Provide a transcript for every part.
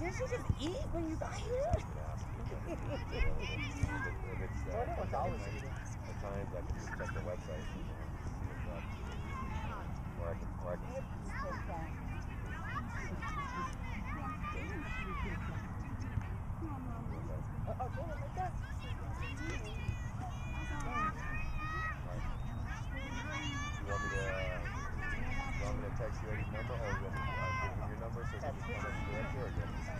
Did she just eat when you got here? What's always eating? At times I can just check the website and see what's up. Or I can You want me to text you Eddie's number, or you want me to give him your number so you can just contact you directly, or you want me to?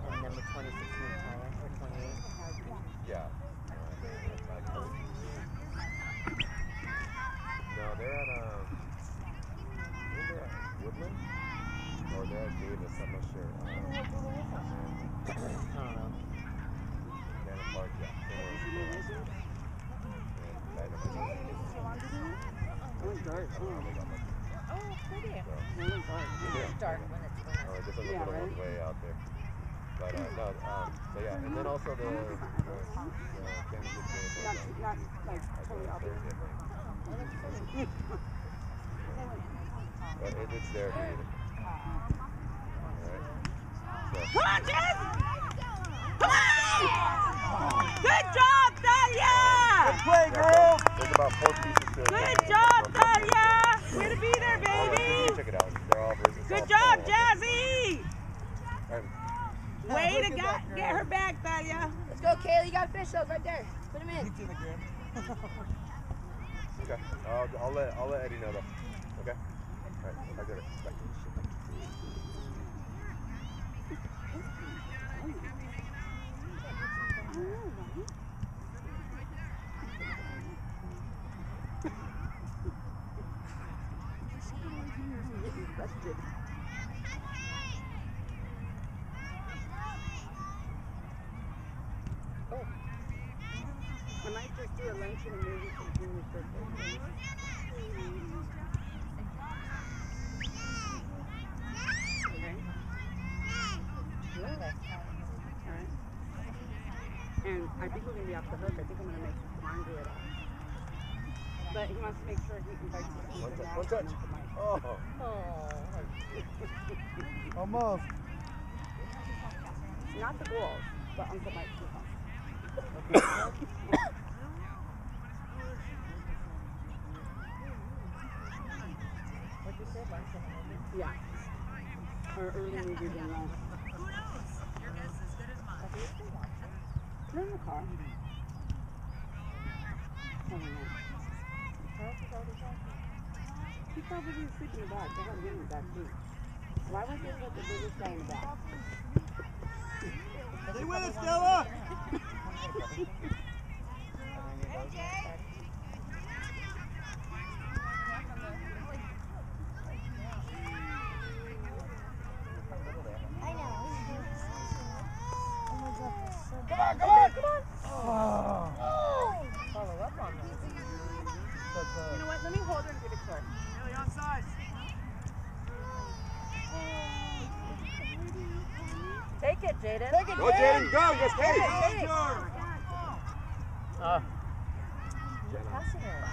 And number 26 tire, or 28? Yeah. No, they're at Woodland, or they're at Davis. I'm not sure. I don't know. Cannon Park, yeah. Oh, pretty. It's Dark when it's winter. Or just a little bit way out there. But no, so yeah, and then also the championship game was not like totally obvious. But it's there if you need it. Alright. So. Come on, Jess! Come on! Good job, Talia! Good play, girl! There's about 4 pieces to it. Good job, Talia! Way to be there, baby! Check it out. They're all versus Good job, Jazzy! Right. Way to get her back, Talia. Let's go, Kayla. You got fish those right there. Put them in. Okay. I'll let Eddie know though. Okay. All right. I'll get it. Bye. I might just do a lunch and a movie for Jimmy's birthday. Okay? Okay. Alright. And I think we're going to be off the hook. I think I'm going to make some laundry at all. But he wants to make sure he invites us to the One touch. Oh. Almost. Not the goals, but Uncle Mike's too home. What'd you say, lunch and a movie? Yeah. Or early movie than lunch. Who knows? Your guess is as good as mine. They're in the car. Oh, no. He probably didn't sleep in the back. They had him in the back too. Why would they let the biggest guy in the back? Stay with it, Stella! Come on, come on! Come on! Follow up on that. You know what? Let me hold her and give it to her. Nearly onside. Take it, Jaden. Take it, Go, Jaden, go! Yes, hey! You're passing it.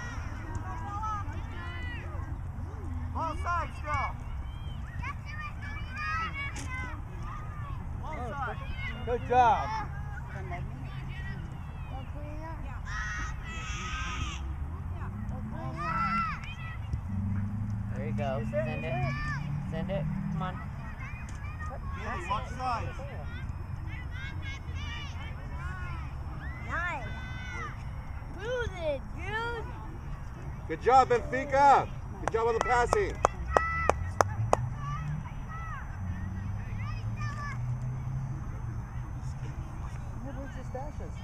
Ball side still. Ball side. Good job. There you go. Send it. Send it. Come on. Andy, watch side. Nice. Cruise it, dude. Good job, Benfica! Good job on the passing. Where's your stashes?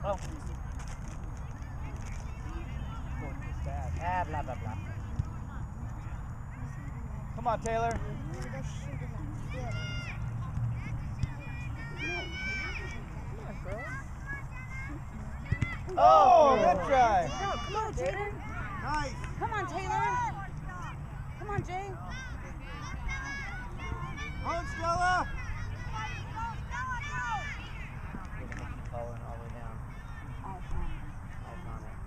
Oh. Ah, blah, blah, blah. Come on, Taylor. Oh, good try. Come on, Jaden. Nice. Come on, Taylor. Come on, Jay. Come on, Stella. Falling all the way down. Eyes on it.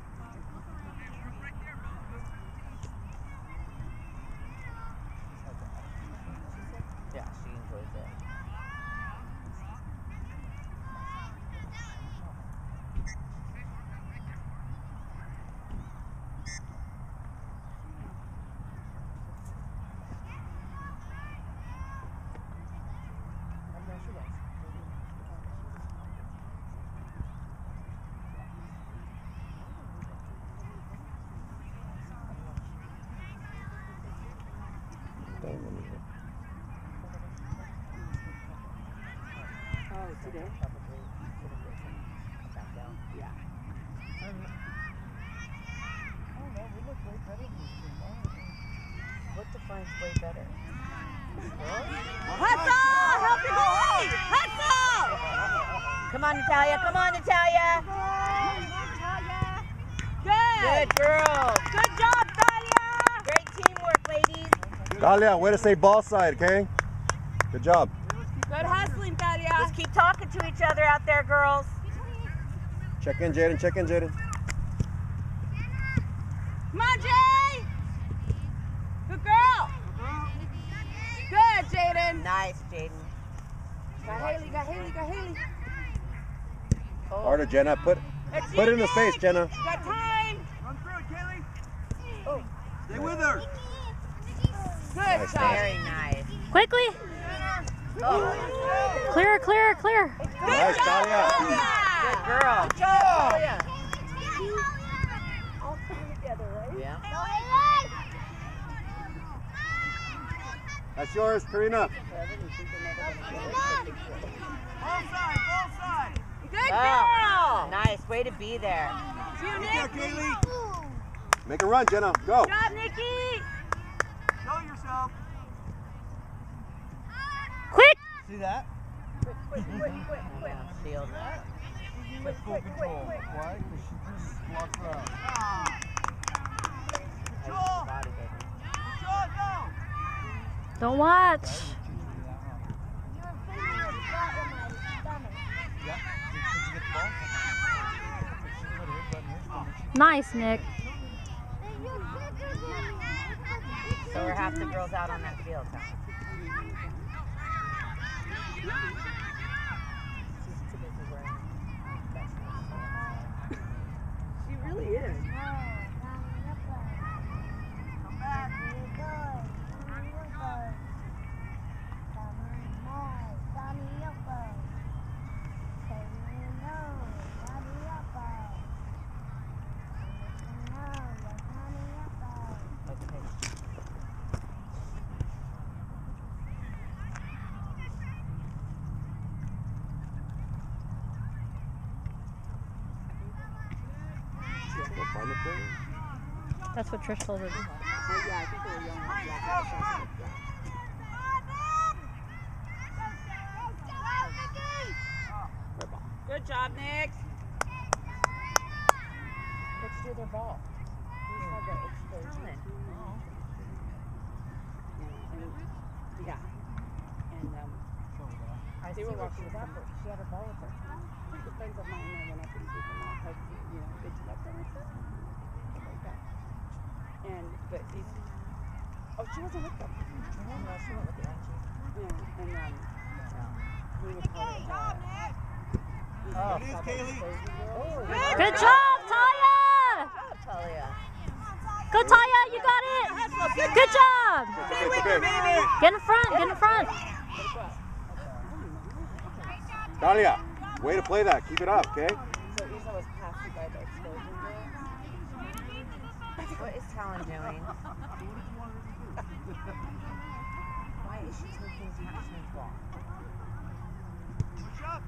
What defines way better? Hustle! Help your goalie! Hustle! Come on, Natalia. Come on, Natalia. Good. Good girl. Good job, Thalia. Great teamwork, ladies. Dalia, way to say ball side, okay? Good job. Good hustling, Thalia. Just keep talking to each other out there, girls. Check in, Jaden. Check in, Jaden. Come on, Jay. Good girl. Good, Jaden. Nice, Jaden. Got Haley, got Haley, got Haley. Oh. Harder, Jenna. Put it in the space, Jenna. Got time. Run through it, Kaylee. Oh. Stay with her. Good Nice, job. Very nice. Quickly. Oh. Clear, clear, clear. Nice, Dalia. Good girl. Good job. Yeah. All coming together, right? Yeah. That's yours, Karina. Ball side, ball side. Good Oh, girl. nice. Way to be there. You, Good there, Nick. Kaylee. Make a run, Jenna. Go. Good job, Nikki. Show yourself. Quick. See that? Yeah, shield. Quick, full control. Why? Because she just blocks her out. Nice body, baby. Sean, go! Don't watch. Yeah. Did you get the ball? She put her butt in her stomach. Nice, Nick. So we're half the girls out on that field, huh? She's too busy wearing She really is. Come back. That's what Trish told her to do. Yeah, I think they were young. Good job, Nick. Let's do their ball. Yeah. And I they see were what walking she's with up with. She had her ball with her. the friends of mine there when I couldn't keep them out, like, you know, they slept there and stuff. Stuff like that. And, but these, oh, she wasn't with them. No, she went with the Angie. Yeah, and, No. we would call it, Oh. It is, Kaylee. Good job, Taya. Good job, Talia. Go, Taya. You got it. Good job. Stay with her, baby. Get in front. Get in front. Dalia, way to play that. Keep it up, okay? So Isa was passed by the explosion girl. What is Talon doing? Why is she taking Jackson's ball? Push up.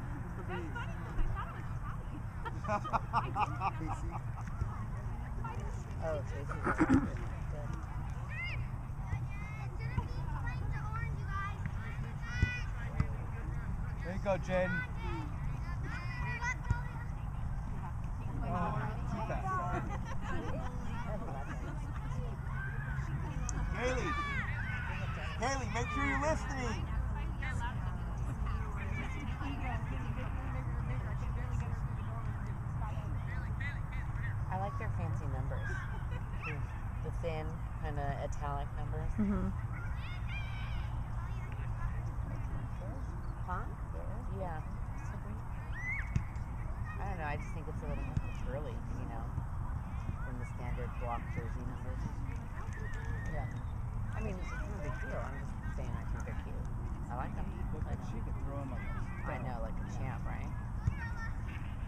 Oh, Tracy's good. There you go, Jaden. Oh, too fast. Haley. Haley, make sure you're listening. I like their fancy numbers. The thin, kind of italic numbers. Mm-hmm. Huh? Yeah. I don't know, I just think it's a little more girly, you know, than the standard block jersey numbers. Yeah. I mean, it's no big deal. I'm just saying I think they're cute. I like them. Look like she could throw him like a I know, like a champ, right?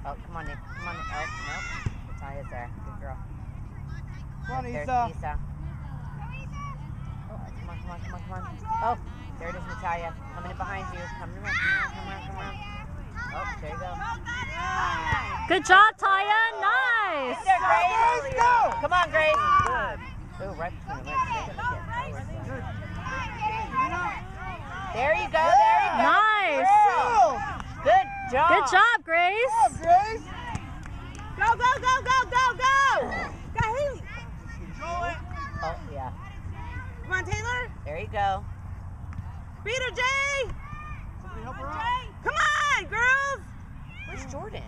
Oh, come on, Nick. Come on, Nick. Oh, nope. Nataya's there. Good girl. Come on, There's Isa. Isa. Oh, come on, come on, come on, come on. Oh, there it is, Natalia. Coming in behind you. Come around, come around, come around. Oh, there you go. Good job, Taya. Nice. There, Grace. Let's go. Come on, Grace. Good. Oh, right between the legs. They're gonna get power. There you go. There you go. Nice. Girl. Good job. Good job, Grace. Grace. Go, go, go, go, go, go! Go, Haley! Oh, yeah. Come on, Taylor! There you go. Beat her, Jay! Somebody help her out. Come on, girls! Where's Jordan?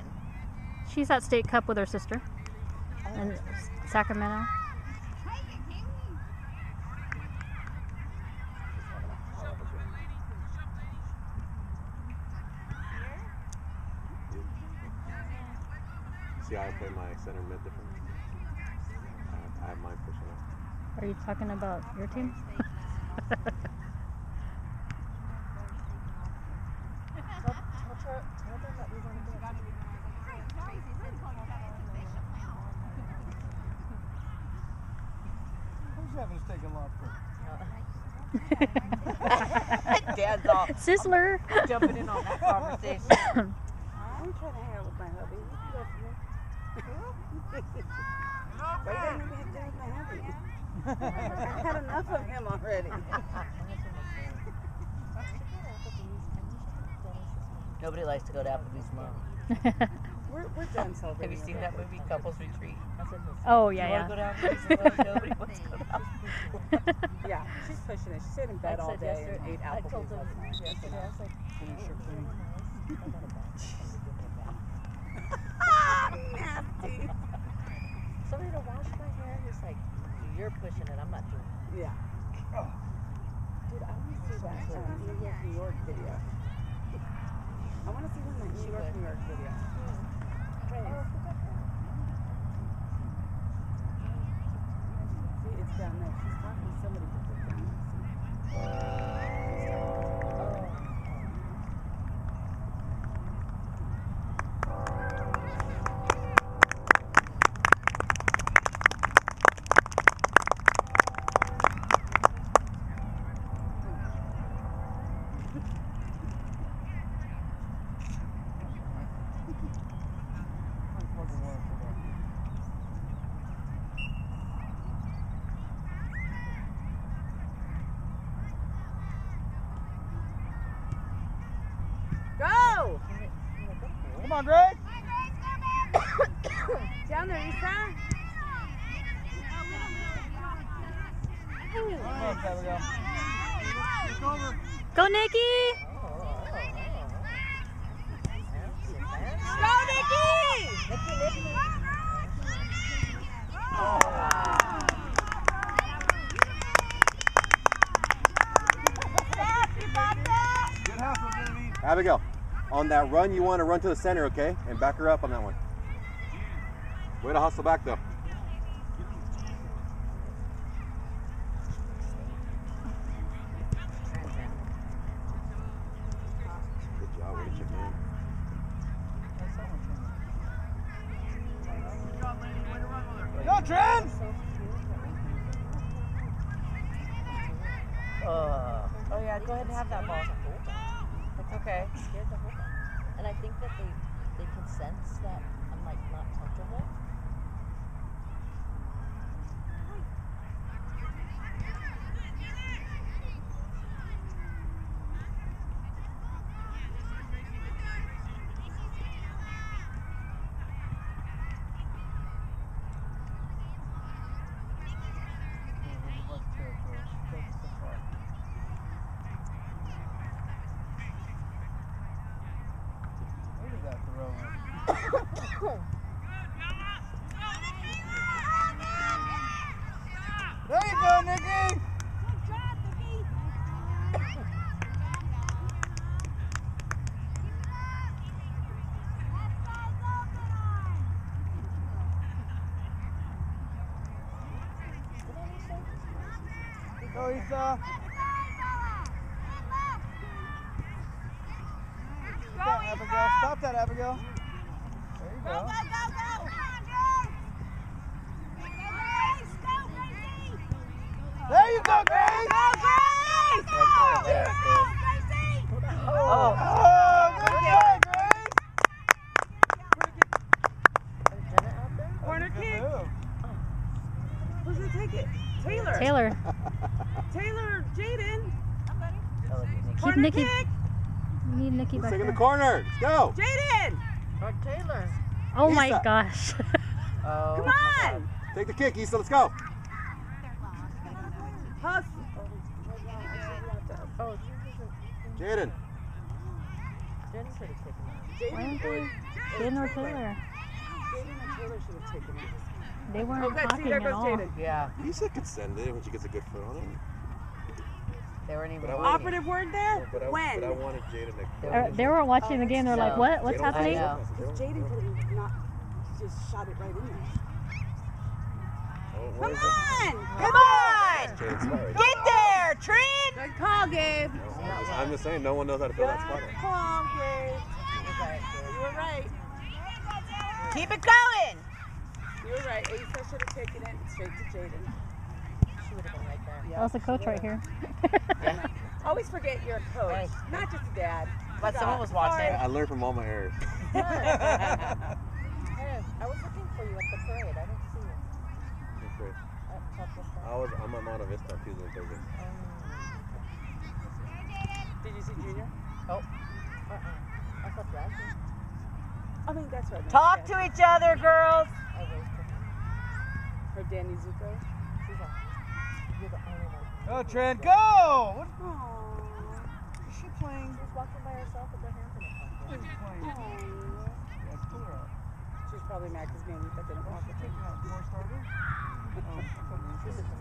She's at State Cup with her sister in Sacramento. See how I play my center mid different? I have mine pushing up. Are you talking about your team? Who's having us taking lobster? Dad's all Sizzler. jumping in on that conversation. I'm trying to hang out with my hubby. Why you gotta make me have dinner with my hubby? I had enough of him already. Nobody likes to go to Applebee's alone. We're done Have celebrating. you seen that movie, Couples Retreat? Oh, You yeah, want to go yeah. to Applebee's alone? Nobody wants to go to Applebee's. Yeah, she's pushing it. She stayed in bed all day and ate I told Applebee's him last night. yesterday, I was like, Nasty. somebody to wash my hair? He's like, you're pushing it, I'm not doing it. Yeah. Dude, I want to see that New York, New York video. I want to see him in that New York, New York video. See, it's down there. She's talking to somebody to put down Go! Come on, Greg. Down there, Issa. Come on, Abigail. Look over. Go, Nikki. Go, Nikki! Good hustle, Genevieve. Abigail, on that run, you want to run to the center, okay? And back her up on that one. Way to hustle back, though. Good job. Way to check in. Go, Trent! Oh yeah, go ahead and have that ball. It's okay. And I think that they can sense that I'm like not comfortable. Look at that throw in. There you go, Nikki! Go, Issa! Stop that, Abigail. Stop that, Abigail. There you go. There you go, Grace! Oh, Good job, Grace! is Jenna out there? Corner Good kick. move. Who's it take it. Taylor. Taylor. Taylor, Jaden. Keep Corner Nikki. kick. We need Nikki back Take in the there. corner. Let's go. Jaden. Or Taylor. Oh my Lisa. gosh. Oh. Come my on. Take the kick, Issa. Let's go. Hustle. Oh, Jaden. Jen should have taken that. Jaden or Jaden or Taylor. Jaden and Taylor should have taken it. They weren't Oh, good. See, talking there at goes all. Jaden. Yeah. Issa could send it when she gets a good foot on it. They weren't even But I looking. Operative word there? But I When? wanted Jaden to. They weren't watching the game. They're like, what? What's They don't- happening? I know. If Jaden could have not just shot it right in there. Oh, Come what is it? on! Come on! Jaden's sorry. Get there, Trent! Good call, Gabe. I'm just saying, no one knows how to fill that spot. Good call, Gabe. You were right. Keep it going! You were right. Asa should have taken it straight to Jaden. She would have been right there. Yeah, That's the she coach right would've. here. Always forget you're a coach, Right. not just a dad. But someone was watching. I learned from all my errors. Hey, I was looking for you at the parade. I didn't see you. Okay. At Southwest. I'm at Monta Vista on Tuesday and Thursday. Did you see Junior? Oh. I thought that. I mean, that's what I meant. Talk yeah. to each other, girls. I raised her. Her Danny Zuko. She's like, you're the only one. Go, Trent, go! What Aww. is she playing? She's walking by herself with her hands in her pocket. She's playing. Yeah, it's clear out. She's probably mad because me and Rita didn't walk with her. Taking out four starter? Oh, I thought you She's said- just a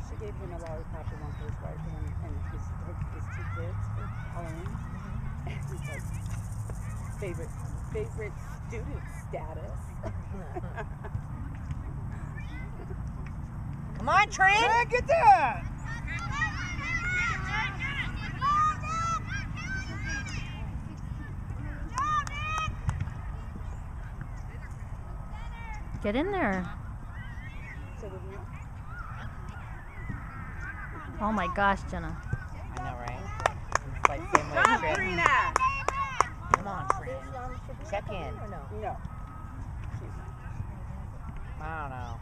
She gave him a lollipop and one for his wife and his 2 kids for Halloween. And he's like, favorite student status. Come on, Trent. Yeah, get that! Get in there. So did you? Oh my gosh, Jenna. I know, right? It's like same way Stop, Trent. Karina! Come on, Trent. Check in. Or no? No. She's not. I don't know.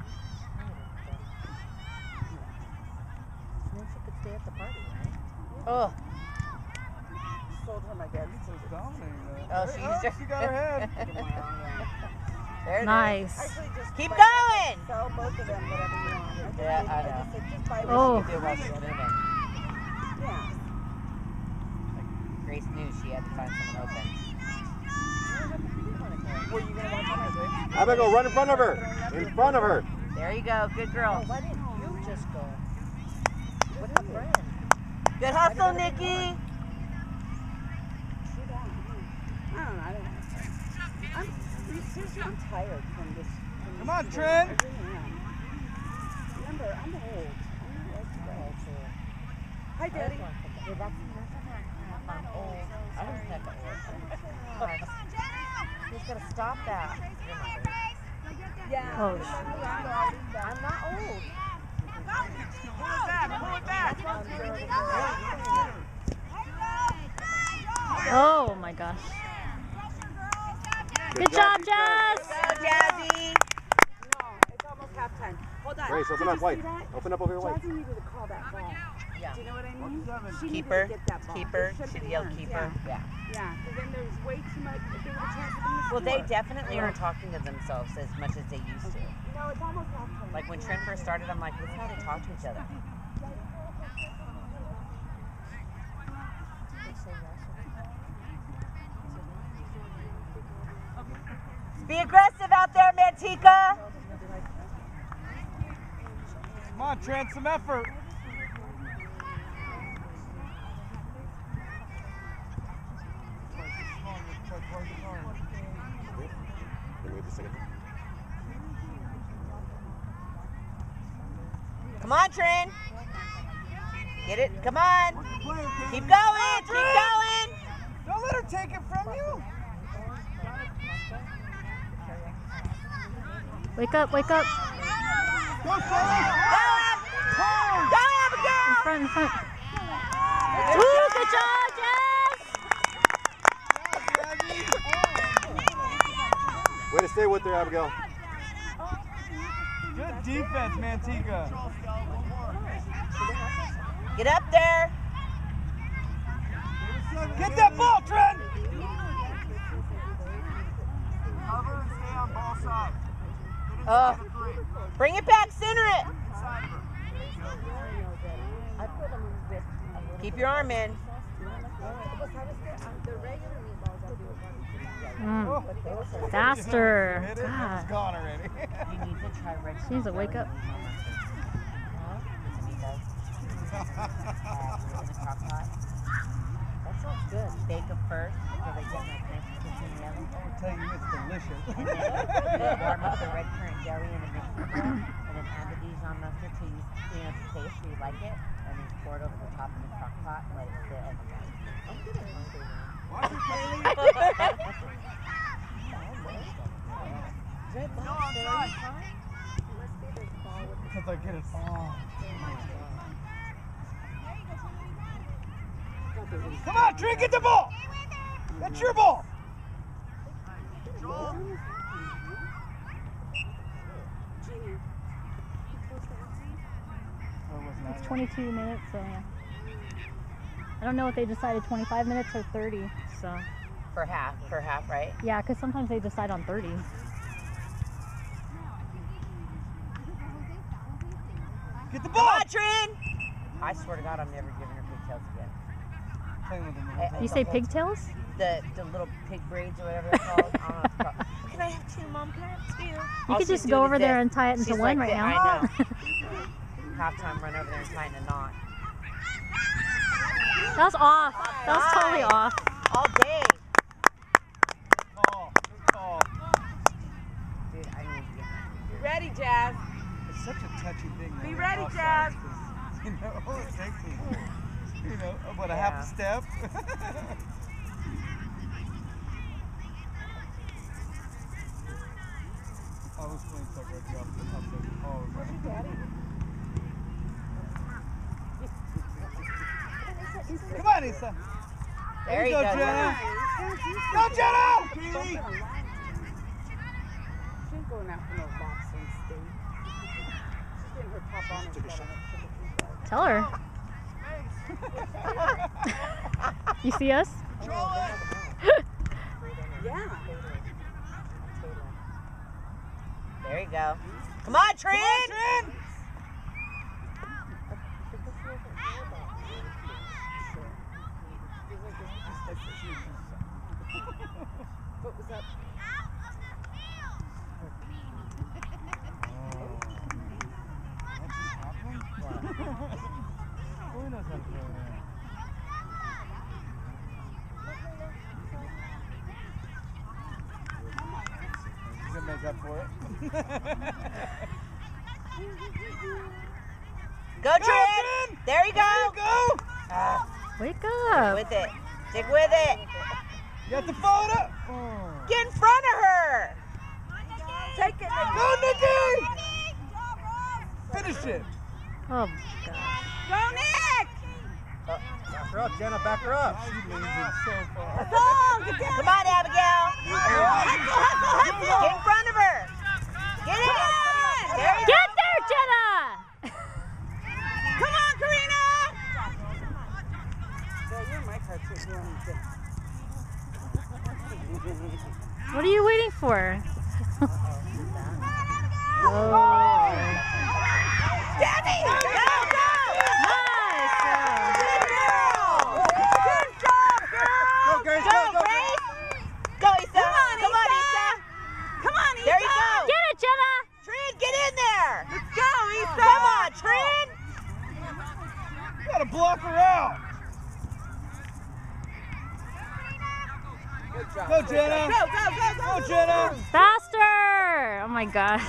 Then she could stay at the party, right? Oh. Sold her my dad's She's ticket. dominating that. Oh, she's just. She got her head. There it is. Nice. Actually, just Keep buy- going. Sell both of them, whatever you want. Yeah, I I know. just said, just buy Oh. one. Do it while she's moving. Yeah. Grace knew she had to find someone open. Were you gonna watch it? I'm gonna go run in front of her. In front of her. There you go. Good girl. Why didn't you just go? With her friend. Good hustle, Nikki. Sit down. I don't know. I don't know. Seriously, I'm tired from this. Come on, Trent. I really am. Remember, I'm old. I'm not like you guys. Hi, Daddy. Hey, that's I'm old. I don't think I'm old. Who's gonna stop that? Yeah. Oh, I'm not old. Pull it back. Oh my gosh. Good job, Jazz. Go, Jazzy. No, it's almost halftime. Hold on. Grace, open Did up you white. see that? Open up over your white. Jazzy needed to call that ball. Yeah. Do you know what I mean? She needed Keeper. to get that ball. Keeper. It should She be yelled hers. keeper. Yeah. Yeah, because then there's way too much. If they would have chance to Well, they definitely aren't talking to themselves as much as they used to. No, it's almost halftime. Like when Trent first started, I'm like, listen how they talk to each other. Be aggressive out there, Mantika. Come on, Trent, some effort. Can we wait a second? Come on, Trent. Get it. Come on. Keep going. Keep going. Don't let her take it from you. Wake up, wake up. Go, Sarah. Go, Abigail. In front, in front. Ooh, good job, Jazz. Way to stay with her, Abigail. Good defense, Manteca. Get up there. Get that ball, Trent. Cover and stay on ball side. Bring it back, center it. Keep your arm in. Faster. Hit it. God. It's gone already. You need to try red. She needs to wake up. That sounds good. Bake them first until they get like nice and crispy in the oven. I'll tell you, it's delicious. And then warm up the red currant jelly in the mixing bowl, and then add the Dijon mustard till you know the taste so you like it, and then pour it over the top in the crock pot and let it sit. Oh my god. I'm getting hungry now. Watch it, Kaylee. Red No, lobster, are you outside. fine? Because I get it. Oh. Come on, Trey, get the ball. That's your ball. Joel. It's 22 minutes, so yeah. I don't know if they decided 25 minutes or 30, so. For half, right? Yeah, because sometimes they decide on 30. Get the Come ball. on, Trin! I swear to God, I'm never giving her pigtails again. Playing with them. You say pigtails? The little pig braids or whatever they're called. I don't know what it's called. Can I have two, Mom? Can I have two? You could just go over there and tie it into She's one like right this. now. I know. Halftime, run over there and tie it in a knot. That was off. That was totally off. All day. Oh, good call. Dude, I need to get my You ready, Jazz? It's such a touchy thing. Be man, ready, offsides, Jazz. 'cause, You know, it takes me, you know, what, a Yeah. half a step? I was playing soccer at the opposite hall. Come on, Issa. There you go, go, Jenna. Jenna. Go, Jenna! She's going out for no boxing state. She's getting her top on and Tell her. You see us? Yeah. There you go. Come on, Trin! What was up? Who knows how to throw that? You can make up for it. Go, Trin! There you go! Wake Stick up. with it. Stick with it. You have to follow it up. Get in front of her. Take it. Go, Nikki! Finish it. Oh, gosh. Go, Nick! Back her up, Jenna. Back her up. She leans in so far. Come on, Abigail. Get in front of her. Get in. There you go. Get there, Jenna! Come on, Karina. Yeah, you're my card too. You want to What are you waiting for? Oh. Debbie, go, go. Nice. Good girl. Good job, girl. Go, Grace. Go, Grace. Go, Issa. Come on, Issa. Come on, Issa. There you go. Get it, Jenna! Trin, get in there. Let's go, Issa. Come on, Trin. You gotta block her out. Go, Jenna. Go, go, go, Go, Jenna. Faster! Oh my gosh.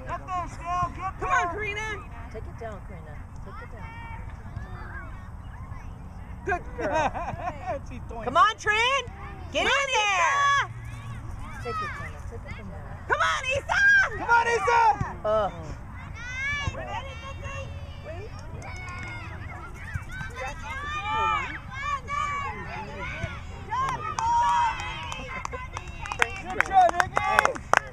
Get there, Scale. Get Come on, Karina. Take it down, Karina. Take it down. Good girl. She's doing Come on, Trin. Get in there. Take it, Jenna. Take it from there. Come on, Issa. Come on, Issa. Good try, Nikki.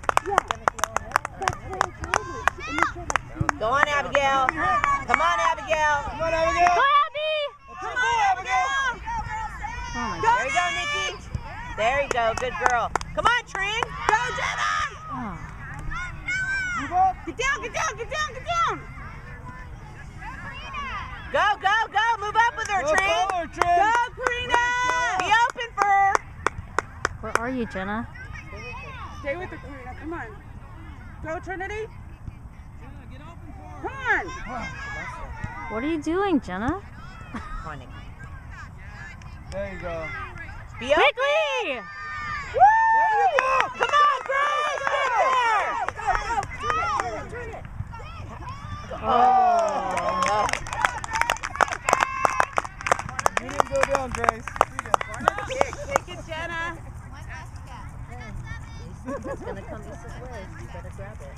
Abigail. Come on, Abigail. Come on, Abigail. Go, Abby! Come on, Abigail. Oh my There God. you go, Nikki. There you go. Good girl. Come on, Trin. Go, Jenna! Oh. Move up. Get down, get down, get down, get down! Go, go, go. Move up with her, Go Trin. forward, Trin. Go, Karina! Be open for her. Where are you, Jenna? Stay with her, Karina. Come on. Go, Trinity. Come on. What are you doing, Jenna? Come on, Nikki. There you go. Be open. Quickly! There you go. Come on, Grace. Get there. Turn it. Oh. You didn't go down, Grace. Take it, Jenna. It's going to come Lisa's way. You better grab it.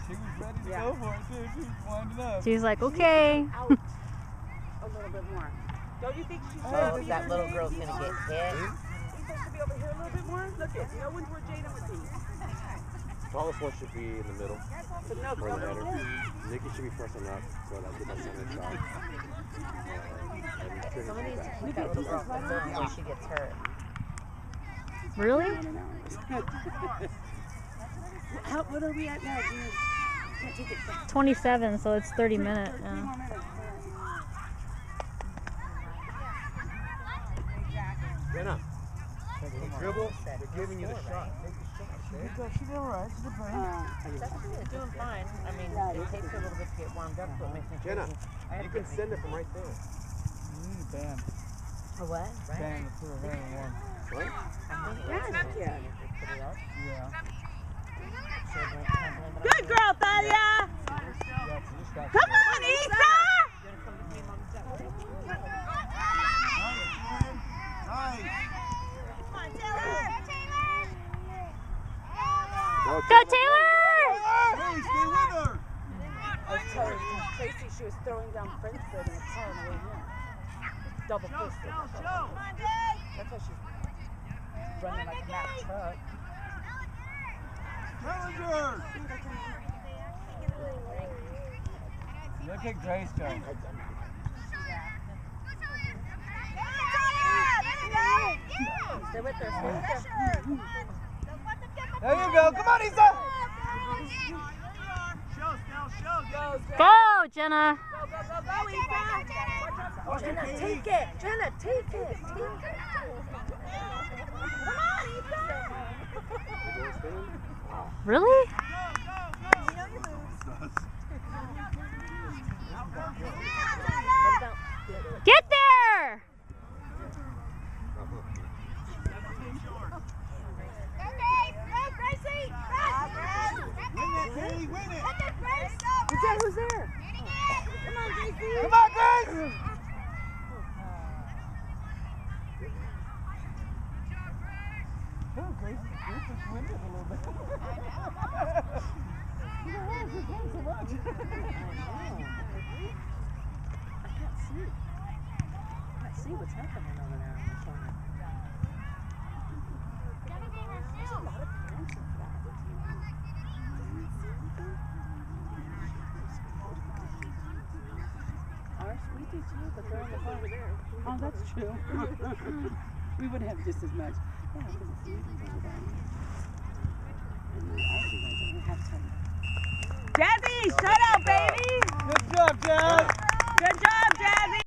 She was ready to go for it, too. She was winding up. She's like, okay. Out. A little bit more. Don't you think she's Oh, that little girl's going to get hit. She's supposed to be over here a little bit more? Look at no one's where Jada would be. Tallest one should be in the middle. But no, Or the header. Nikki should be first on that, so that's the center shot. And Trinity Someone needs to back. keep that little girl from moving before she gets hurt. Really? What are we at now? Can't take it. 27, so it's 30 minutes. 3 Yeah. more minutes. Jenna, dribble, they're giving you the shot. Take the shot, okay? She did all right. She did fine. That's doing fine. I mean, it takes her a little bit to get warmed up, but it makes me Jenna, crazy. you can send it from right there. You need a band. A what? Right? Band to put her hair in one. What? Yeah. Yeah. Good girl, Thalia! Yeah, so just got Come on, Issa! Nice. Go, Taylor! Hey, stay with her. I was telling Tracy she was throwing down French bread in the car on the way here. Double fisted. That's why she's running like a Mack truck. Challenger. Look at Grace go. Stay with her. Stay with her. There you go. Come on, Issa. Go, Jenna! Jenna, take it. Jenna, take it. Take it. Really? Get there! Win it. Who's there? Come on, Grace. Oh, Grace is winning a little bit. You know what? She's won so much. I can't see. I can't see what's happening over there on the corner. There's a lot of parents in that. Ours, we do too, but they're on the phone over there. Oh, that's true. We would have just as much. Yeah, because it's meetings over there. And the Aussie guys only have 10. Jazzy, shut up, baby! Good job, Jazz. Good job, Jazzy!